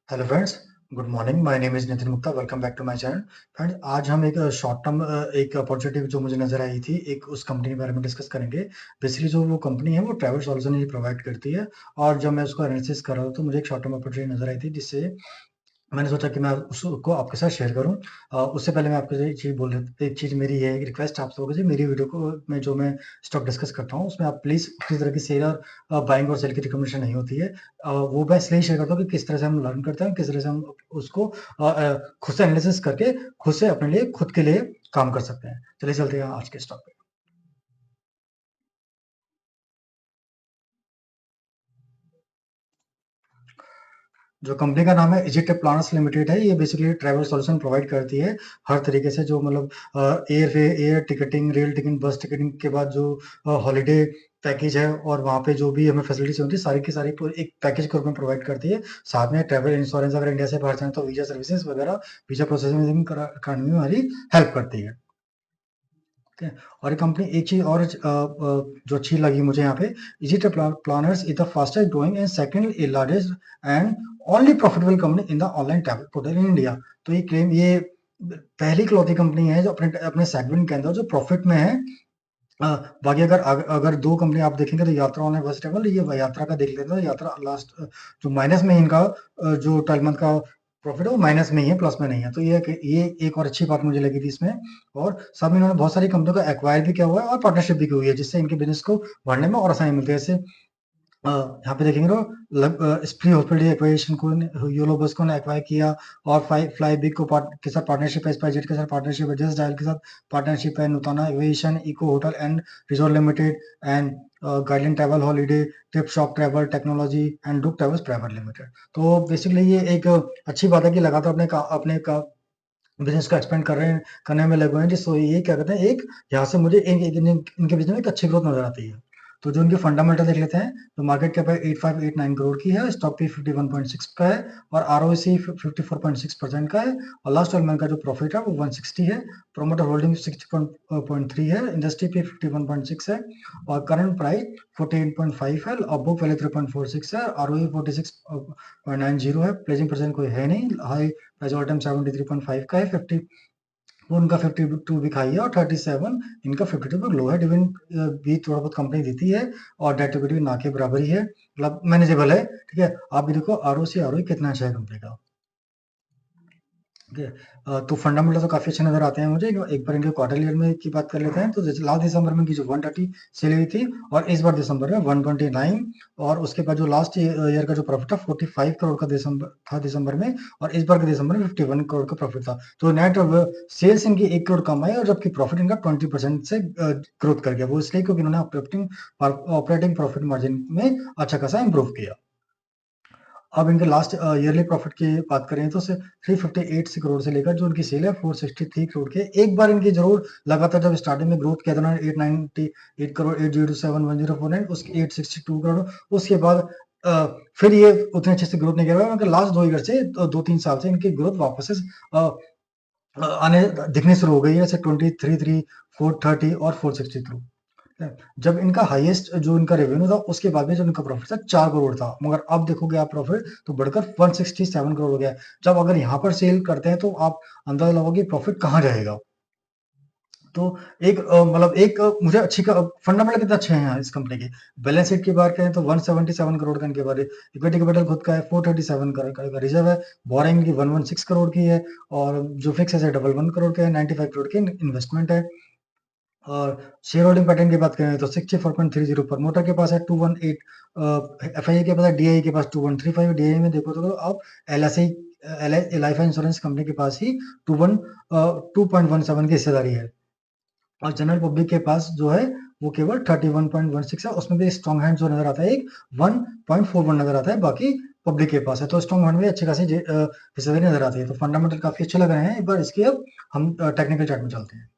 Hello friends, good morning. My name is Nitin Gupta. Welcome back to my channel. Friends, आज हम एक short term एक opportunity जो मुझे नज़र आई थी, एक उस कंपनी के बारे में डिस्कस करेंगे। बेसिकली जो वो कंपनी है वो ट्रैवल सॉल्यूशन ही प्रोवाइड करती है, और जब मैं उसको एनालिसिस कर रहा था तो मुझे एक शॉर्ट टर्म अपॉर्चुनिटी नज़र आई थी, जिससे मैंने सोचा कि मैं उसको आपके साथ शेयर करूं। उससे पहले मैं आपको एक चीज़ बोल रहा एक चीज़ मेरी है, एक रिक्वेस्ट आप लोगों से। मेरी वीडियो को में जो मैं स्टॉक डिस्कस करता हूँ उसमें आप प्लीज़ किसी तरह की सेल और बाइंग और सेल की रिकमेंडेशन नहीं होती है। वो मैं इसलिए शेयर करता हूँ कि किस तरह से हम लर्न करते हैं, किस तरह से हम उसको खुद से एनालिसिस करके खुद से अपने लिए खुद के लिए काम कर सकते हैं। चलिए चलते हैं आज के स्टॉक पे। जो कंपनी का नाम है इजिट प्लानर्स लिमिटेड है। ये बेसिकली ट्रैवल सॉल्यूशन प्रोवाइड करती है हर तरीके से, जो मतलब एयर टिकटिंग, रेल टिकटिंग, बस टिकटिंग के बाद जो हॉलिडे पैकेज है और वहाँ पे जो भी हमें फैसिलिटीज होती है, सारी की सारी एक पैकेज के रूप में प्रोवाइड करती है। साथ में ट्रैवल इंश्योरेंस, अगर इंडिया से बाहर जाए तो वीजा सर्विसेज वगैरह, वीजा प्रोसेसिंग करने में हमारी हेल्प करती है। ठीक है। और ये कंपनी एक चीज और जो अच्छी लगी मुझे यहाँ पे, is it planners is the fastest growing and second largest and only profitable company in the online travel portal in India. तो ये पहली इकलौती कंपनी है जो अपने अपने सेगमेंट के अंदर जो प्रॉफिट में है। अ, बाकी अगर दो कंपनी आप देखेंगे तो यात्रा ऑनलाइन बस ट्रैवल, ये यात्रा का देख लेते हैं। यात्रा लास्ट जो माइनस में इनका जो 12 मंथ का प्रॉफिट है वो माइनस में ही है, प्लस में नहीं है। तो ये एक और अच्छी बात मुझे लगी थी इसमें। और साथ में इन्होंने बहुत सारी कंपनियों को एक्वायर भी किया हुआ है और पार्टनरशिप भी की हुई है, जिससे इनके बिजनेस को बढ़ने में और आसानी मिलती है। जैसे यहाँ पे देखेंगे तो स्प्री हॉस्पिटल एक्वाजिशन को यूलोबस को एक्वायर किया, और फ्लाई बिग को के साथ पार्टनरशिप है, स्पाइसजेट के साथ पार्टनरशिप है, जस्ट डायल के साथ पार्टनरशिप है, Nutana aviation, eco hotel and resort limited and guideline travel holiday, trip shop travel technology and duke travels private limited. तो बेसिकली ये एक अच्छी बात है कि लगातार अपने का बिजनेस को एक्सपेंड कर रहे हैं, करने में लगे हुए हैं। जिससे ये क्या कहते हैं, एक यहाँ से मुझे इनके बिजनेस में एक अच्छी ग्रोथ नजर आती है। तो जो इनके फंडामेंटल देख लेते हैं, तो मार्केट कैप है 8589 करोड़ की है, स्टॉक पे 51.6 का है, और आरओसी 54.6% का है, और लास्ट 12 मंथ का जो प्रॉफिट है वो 160 है। प्रोमोटर होल्डिंग 60.3 है, इंडस्ट्री पे 51.6 है, और करंट प्राइस 48.5 है, और बुक वैल्यू 3.46 है, आरओई 46.90 है, प्लेजिंग परसेंट कोई है नहीं, हाई प्राइस ऑल टाइम 73.5 का है, 50 वो उनका 52 वीक हाई है, और 37 इनका 52 वीक लो है। डिविडेंड भी थोड़ा बहुत कंपनी देती है, और डेट इक्विटी ना के बराबर ही है, मतलब मैनेजेबल है। ठीक है। आप भी देखो आरओसी आरओई कितना अच्छा है कंपनी का। ठीक है। तो फंडामेंटल तो काफी अच्छे नजर आते हैं मुझे। एक बार इनके क्वार्टर ईयर में की बात कर लेते हैं, तो लास्ट दिसंबर में इनकी जो 130 सेल हुई थी, और इस बार दिसंबर में 129, और उसके बाद जो लास्ट ईयर का जो प्रॉफिट था 45 करोड़ का दिसंबर में, और इस बार के दिसंबर में 51 करोड़ का प्रॉफिट था। तो नेट सेल्स इनकी 1 करोड़ कम आई, और जबकि प्रॉफिट इनका 20% से ग्रोथ कर गया। वो इसलिए क्योंकि इन्होंने ऑपरेटिंग प्रॉफिट मार्जिन में अच्छा खासा इंप्रूव किया। अब इनके लास्ट ईयरली प्रॉफिट की बात करें तो 358 करोड़ से लेकर जो उनकी सेल है 463 करोड़ के। एक बार इनकी जरूर लगातार जब स्टार्टिंग में ग्रोथ किया था उन्होंने 898 करोड़, 8027 1049, उसके 862 करोड़। उसके बाद फिर ये उतने अच्छे से ग्रोथ नहीं कर रहा। लास्ट 2 ईयर से 2-3 साल से इनकी ग्रोथ वापस से अ, आने दिखने शुरू हो गई है, जैसे 23 430 और 463। है। जब इनका हाईएस्ट जो इनका रेवेन्यू था, उसके बाद में जब इनका प्रॉफिट था 4 करोड़ था, मगर अब देखोगे आप प्रॉफिट तो बढ़कर 167 करोड़ हो गया है। जब अगर यहाँ पर सेल करते हैं तो आप अंदाजा लगाओगे प्रॉफिट कहाँ जाएगा। तो एक मतलब एक मुझे अच्छी फंडामेंटल कितने अच्छे हैं यहाँ इस कंपनी के। बैलेंस शीट की बात करें तो 177 करोड़ का इनके बारे, इक्विटी कैपिटल खुद का है 437 करोड़ का रिजर्व है, बोरिंग की 116 करोड़ की है, और जो फिक्स है 11 करोड़ के है, 95 करोड़ की इन्वेस्टमेंट है। और शेयर होल्डिंग पैटर्न की बात करें तो 64.30 प्रमोटर के पास है, 218 एफआईए के पास है, डीआई के पास 2135। डीआई में देखो तो अब एलएसआई लाइफ इंश्योरेंस कंपनी के पास ही 2.17 की हिस्सेदारी है, और जनरल पब्लिक के पास जो है वो केवल 31.16 है। उसमें भी स्ट्रॉन्ग हैंड जो नजर आता है एक 1.41 नजर आता है, बाकी पब्लिक के पास है। तो स्ट्रॉन्ग हैंड में अच्छी खासी हिस्सेदारी नजर आती है। तो फंडामेंटल काफी अच्छे लग रहे हैं। एक बार इसके अब हम टेक्निकल चार्ट में चलते हैं।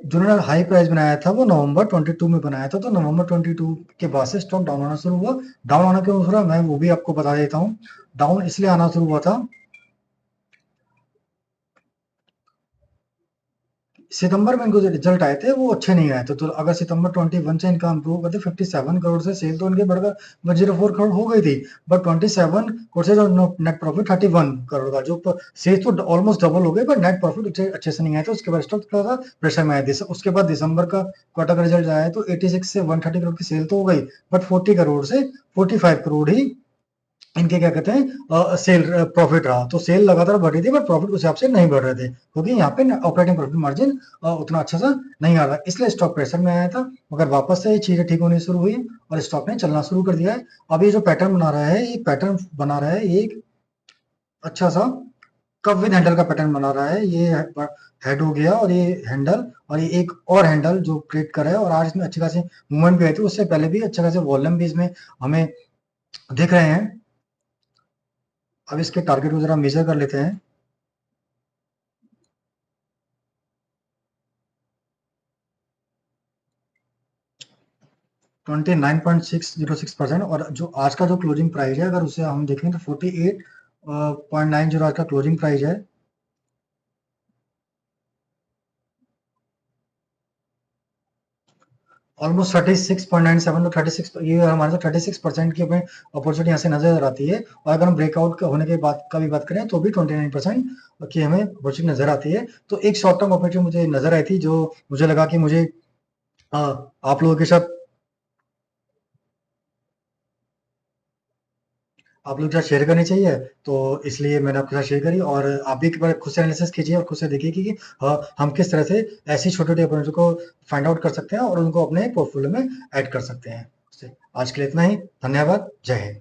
जिन्होंने हाई प्राइस बनाया था वो नवंबर 22 में बनाया था, तो नवंबर 22 के बाद से स्टॉक डाउन होना शुरू हुआ। डाउन होना क्यों शुरू हुआ मैं वो भी आपको बता देता हूँ। डाउन इसलिए आना शुरू हुआ था, सितंबर में इनको जो रिजल्ट आए थे वो अच्छे नहीं आए थे, तो अगर सितंबर 21 से इनका इंप्रूव करते 57 करोड़ से सेल तो इनके बढ़कर 104 करोड़ हो गई थी, बट 27 करोड़ से जो नेट प्रॉफिट 31 करोड़ का, जो सेल तो ऑलमोस्ट डबल हो गए, बट नेट प्रॉफिट अच्छे से नहीं आया था। उसके बाद स्टॉक थोड़ा सा प्रेशर में आया। उसके बाद दिसंबर का क्वार्टर का रिजल्ट आया तो 86 से 130 करोड़ की सेल तो हो गई, बट 40 करोड़ से 45 करोड़ ही इनके क्या कहते हैं सेल प्रॉफिट रहा। तो सेल लगातार बढ़ रही थी, बट प्रॉफिट उस हिसाब से नहीं बढ़ रहे थे, क्योंकि यहाँ पे ऑपरेटिंग प्रॉफिट मार्जिन उतना अच्छा सा नहीं आ रहा, इसलिए स्टॉक प्रेशर में आया था। मगर वापस से चीजें ठीक होनी शुरू हुई और स्टॉक ने चलना शुरू कर दिया है। अब ये जो पैटर्न बना रहा है, ये पैटर्न बना रहा है, ये एक अच्छा सा कप विद हैंडल का पैटर्न बना रहा है। ये हेड हो गया और ये हैंडल, और ये एक और हैंडल जो क्रिएट कर रहा है, और आज इसमें अच्छी खासी मूवमेंट भी आई थी। उससे पहले भी अच्छे खासे वॉल्यूम भी इसमें हमें दिख रहे हैं। अब इसके टारगेट को जरा मेजर कर लेते हैं। ट्वेंटी 9.606%, और जो आज का जो क्लोजिंग प्राइस है, अगर उसे हम देखें तो 48.90 आज का क्लोजिंग प्राइस है। ऑलमोस्ट 36.97, तो 36, ये हमारे 36% की हमें अपॉर्चुनिटी यहाँ से नजर आती है। और अगर हम ब्रेकआउट होने के बाद का भी बात करें तो भी 29% की हमें अपॉर्चुनिटी नजर आती है। तो एक शॉर्ट टर्म अपॉर्चुनिटी मुझे नजर आई थी, जो मुझे लगा कि मुझे आप लोगों के साथ आप लोग क्या शेयर करनी चाहिए, तो इसलिए मैंने आपके साथ शेयर करी। और आप भी एक बार खुद से एनालिसिस कीजिए और खुद से देखिए कि हम किस तरह से ऐसी छोटी-छोटी अपॉर्चुनिटी को फाइंड आउट कर सकते हैं और उनको अपने पोर्टफोलियो में ऐड कर सकते हैं। आज के लिए इतना ही। धन्यवाद। जय हिंद।